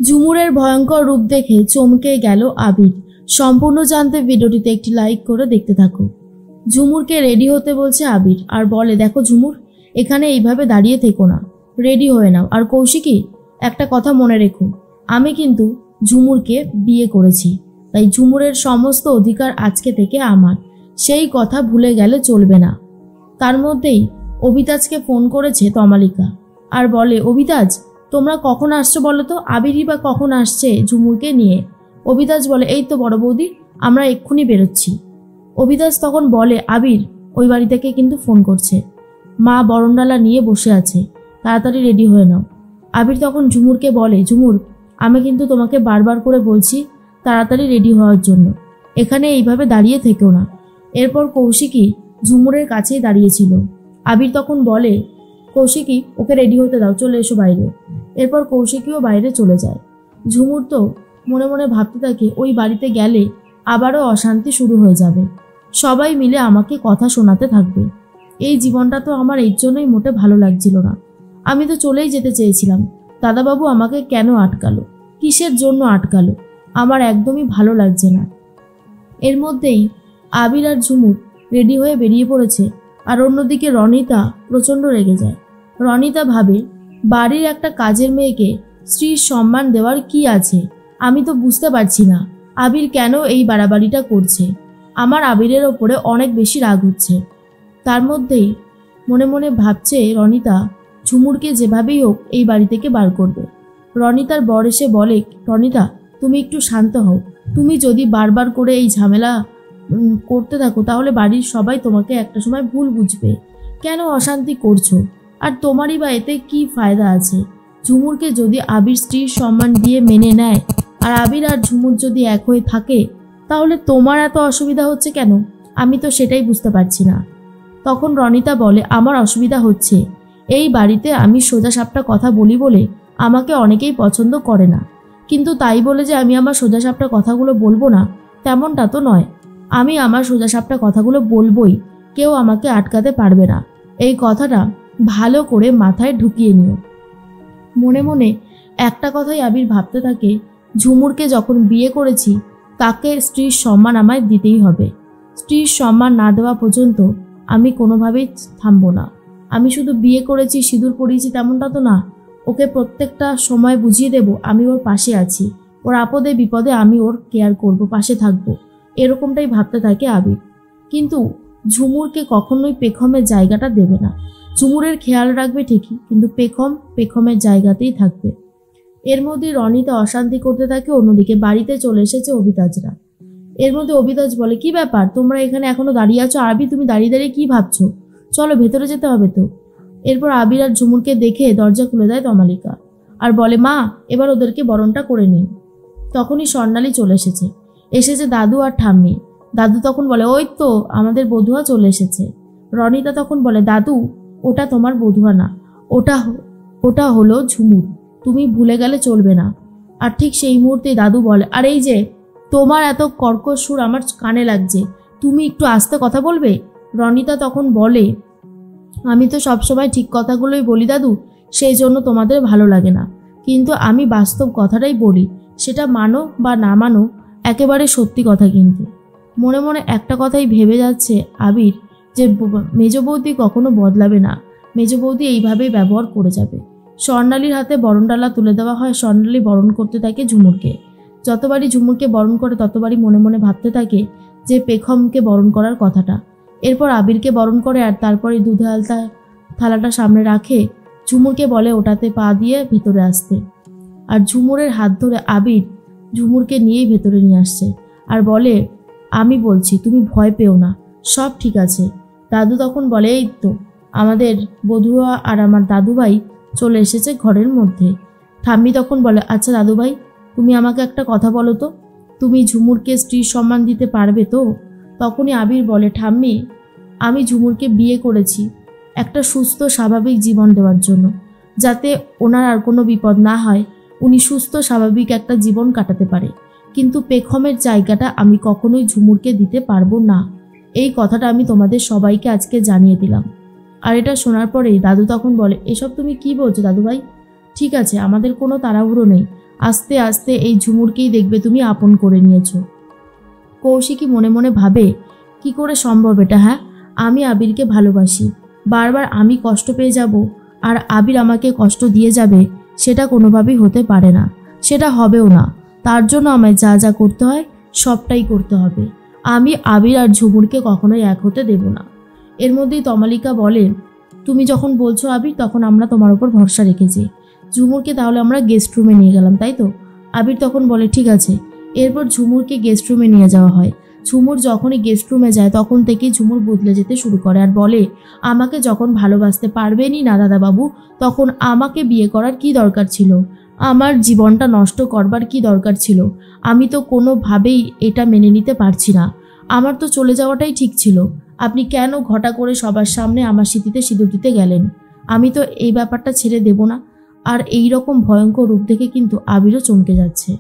ঝুমুরের ভয়ঙ্কর রূপ দেখে চমকে গেল আবির। সম্পূর্ণ জানতে ভিডিওটিতে একটি লাইক করে দেখতে থাকো। ঝুমুরকে রেডি হতে বলছে আবির আর বলে, দেখো ঝুমুর, এখানে এইভাবে দাঁড়িয়ে থেকো না, রেডি হয়ে নাও। আর কৌশিকী, একটা কথা মনে রেখো, আমি কিন্তু ঝুমুরকে বিয়ে করেছি, তাই ঝুমুরের সমস্ত অধিকার আজকে থেকে আমার, সেই কথা ভুলে গেলে চলবে না। তার মধ্যেই অবিতাজকে ফোন করেছে তমালিকা আর বলে, অবিতাজ, তোমরা কখন আসছো বলো তো? আবিরই বা কখন আসছে ঝুমুরকে নিয়ে? অবিতাজ বলে, এই তো বড় বৌদি, আমরা এক্ষুনি বেরোচ্ছি। অবিতাজ তখন বলে, আবির ওই বাড়ি থেকে কিন্তু ফোন করছে, মা বরণডালা নিয়ে বসে আছে, তাড়াতাড়ি রেডি হয়ে নাও। আবির তখন ঝুমুরকে বলে, ঝুমুর, আমি কিন্তু তোমাকে বারবার করে বলছি তাড়াতাড়ি রেডি হওয়ার জন্য, এখানে এইভাবে দাঁড়িয়ে থেকো না। এরপর কৌশিকী ঝুমুরের কাছেই দাঁড়িয়েছিল। আবির তখন বলে, কৌশিকী, ওকে রেডি হতে দাও, চলে এসো বাইরে। এরপর কৌশিকীও বাইরে চলে যায়। ঝুমুর তো মনে মনে ভাবতে থাকে, ওই বাড়িতে গেলে আবারও অশান্তি শুরু হয়ে যাবে, সবাই মিলে আমাকে কথা শোনাতে থাকবে। এই জীবনটা তো আমার এর জন্যই মোটে ভালো লাগছিল না। আমি তো চলেই যেতে চেয়েছিলাম, দাদাবাবু আমাকে কেন আটকালো, কিসের জন্য আটকালো, আমার একদমই ভালো লাগছে না। এর মধ্যেই আবির আর ঝুমুর রেডি হয়ে বেরিয়ে পড়েছে। আর অন্যদিকে রনিতা প্রচণ্ড রেগে যায়। রনিতা ভাবে, বাড়ির একটা কাজের মেয়েকে স্ত্রীর সম্মান দেওয়ার কি আছে? আমি তো বুঝতে পারছি না আবির কেন এই বাড়াবাড়িটা করছে। আমার আবিরের ওপরে অনেক বেশি রাগ হচ্ছে। তার মধ্যেই মনে মনে ভাবছে রনিতা ঝুমুরকে যেভাবেই হোক এই বাড়ি থেকে বার করবে। রনিতার বর এসে বলে, রনিতা, তুমি একটু শান্ত হও, তুমি যদি বারবার করে এই ঝামেলা করতে থাকো তাহলে বাড়ির সবাই তোমাকে একটা সময় ভুল বুঝবে। কেন অশান্তি করছো? আর তোমারই বা এতে কি ফায়দা আছে? ঝুমুরকে যদি আবির স্ত্রীর সম্মান দিয়ে মেনে নেয় আর আবির আর ঝুমুর যদি এক হয়ে থাকে, তাহলে তোমার এত অসুবিধা হচ্ছে কেন? আমি তো সেটাই বুঝতে পারছি না। তখন রনিতা বলে, আমার অসুবিধা হচ্ছে এই বাড়িতে আমি সোজাসাপটা কথা বলি বলে আমাকে অনেকেই পছন্দ করে না, কিন্তু তাই বলে যে আমি আমার সোজাসাপটা কথাগুলো বলবো না তেমনটা তো নয়। আমি আমার সোজাসাপটা কথাগুলো বলবোই, কেউ আমাকে আটকাতে পারবে না। এই কথাটা ভালো করে মাথায় ঢুকিয়ে নিও। মনে মনে একটা কথাই আবির ভাবতে থাকে, ঝুমুরকে যখন বিয়ে করেছি তাকে স্ত্রীর সম্মান আমায় দিতেই হবে। স্ত্রীর সম্মান না দেওয়া পর্যন্ত আমি কোনোভাবেই থামবো না। আমি শুধু বিয়ে করেছি, সিঁদুর পরিয়েছি তেমনটা তো না। ওকে প্রত্যেকটা সময় বুঝিয়ে দেব আমি ওর পাশে আছি, ওর আপদে বিপদে আমি ওর কেয়ার করব, পাশে থাকবো, এরকমটাই ভাবতে থাকে আবির। কিন্তু ঝুমুরকে কখনোই পেখমের জায়গাটা দেবে না। ঝুমুরের খেয়াল রাখবে ঠিকই, কিন্তু পেখমের জায়গাতেই থাকবে। এর মধ্যে রনিতা অশান্তি করতে থাকে। অন্যদিকে বাড়িতে চলে এসেছে অবিতাজরা। এর মধ্যে অবিতাজ বলে, কি ব্যাপার, তোমরা এখানে এখনো দাঁড়িয়ে আছো? আবির, তুমি দাঁড়িয়ে দাঁড়িয়ে কি ভাবছো? চলো, ভেতরে যেতে হবে তো। এরপর আবির আর ঝুমুরকে দেখে দরজা খুলে দেয় তমালিকা আর বলে, মা, এবার ওদেরকে বরণটা করে নিন। তখনই স্বর্ণালী চলে এসেছে দাদু আর ঠাম্মি। দাদু তখন বলে, ওই তো আমাদের বধুয়া চলে এসেছে। রনিতা তখন বলে, দাদু, ওটা তোমার বধুয়া না, ওটা হলো ঝুমুর, তুমি ভুলে গেলে চলবে না। আর ঠিক সেই মুহূর্তে দাদু বলে, আর এই যে তোমার এত কর্কশ সুর আমার কানে লাগছে, তুমি একটু আস্তে কথা বলবে? রনিতা তখন বলে, আমি তো সবসময় ঠিক কথাগুলোই বলি দাদু, সেই জন্য তোমাদের ভালো লাগে না, কিন্তু আমি বাস্তব কথাটাই বলি, সেটা মানো বা না মানো একেবারে সত্যি কথা। কিন্তু মনে মনে একটা কথাই ভেবে যাচ্ছে আবির, যে মেজ বৌদি কখনো বদলাবে না, মেজ বৌদি এইভাবেই ব্যবহার করে যাবে। স্বর্ণালীর হাতে বরণডালা তুলে দেওয়া হয়। স্বর্ণালী বরণ করতে থাকে ঝুমুরকে। যতবারই ঝুমুরকে বরণ করে ততবারই মনে মনে ভাবতে থাকে যে পেখমকে বরণ করার কথাটা। এরপর আবিরকে বরণ করে আর তারপরে দুধে আলতা থালাটা সামনে রাখে। ঝুমুরকে বলে ওটাতে পা দিয়ে ভিতরে আসতে। আর ঝুমুরের হাত ধরে আবির ঝুমুরকে নিয়েই ভেতরে নিয়ে আসছে আর বলে, আমি বলছি, তুমি ভয় পেও না, সব ঠিক আছে। দাদু তখন বলে, এই তো আমাদের বধুয়া আর আমার দাদুভাই চলে এসেছে ঘরের মধ্যে। ঠাম্মি তখন বলে, আচ্ছা দাদুভাই, তুমি আমাকে একটা কথা বলো তো, তুমি ঝুমুরকে স্ত্রীর সম্মান দিতে পারবে তো? তখনই আবির বলে, ঠাম্মি, আমি ঝুমুরকে বিয়ে করেছি একটা সুস্থ স্বাভাবিক জীবন দেওয়ার জন্য, যাতে ওনার আর কোনো বিপদ না হয়, উনি সুস্থ স্বাভাবিক একটা জীবন কাটাতে পারে। কিন্তু পেখমের জায়গাটা আমি কখনোই ঝুমুরকে দিতে পারবো না। এই কথাটা আমি তোমাদের সবাইকে আজকে জানিয়ে দিলাম। আর এটা শোনার পরেই দাদু তখন বলে, এসব তুমি কি বলছো দাদুভাই? ঠিক আছে, আমাদের কোনো তাড়াহুড়ো নেই, আস্তে আস্তে এই ঝুমুরকেই দেখবে তুমি আপন করে নিয়েছো। কৌশিকী মনে মনে ভাবে, কি করে সম্ভব এটা? হ্যাঁ, আমি আবিরকে ভালোবাসি, বারবার আমি কষ্ট পেয়ে যাব আর আবির আমাকে কষ্ট দিয়ে যাবে, সেটা কোনোভাবেই হতে পারে না, সেটা হবেও না। তার জন্য আমায় যা যা করতে হয় সবটাই করতে হবে। আমি আবির আর ঝুমুরকে কখনোই এক হতে দেব না। এর মধ্যেই তমালিকা বলে, তুমি যখন বলছো আবির, তখন আমরা তোমার ওপর ভরসা রেখেছি। ঝুমুরকে তাহলে আমরা গেস্ট রুমে নিয়ে গেলাম, তাই তো? আবির তখন বলে, ঠিক আছে। এরপর ঝুমুরকে গেস্ট রুমে নিয়ে যাওয়া হয়। ঝুমুর যখনই গেস্ট রুমে যায় তখন থেকেই ঝুমুর বদলে যেতে শুরু করে আর বলে, আমাকে যখন ভালোবাসতে পারবেনই না দাদাবাবু, তখন আমাকে বিয়ে করার কি দরকার ছিল? আমার জীবনটা নষ্ট করবার কি দরকার ছিল? আমি তো কোনোভাবেই এটা মেনে নিতে পারছি না। আমার তো চলে যাওয়াটাই ঠিক ছিল। আপনি কেন ঘটা করে সবার সামনে আমার স্মৃতিতে সিঁদুর দিতে গেলেন? আমি তো এই ব্যাপারটা ছেড়ে দেব না। আর এই রকম ভয়ঙ্কর রূপ দেখে কিন্তু আবিরও চমকে যাচ্ছে।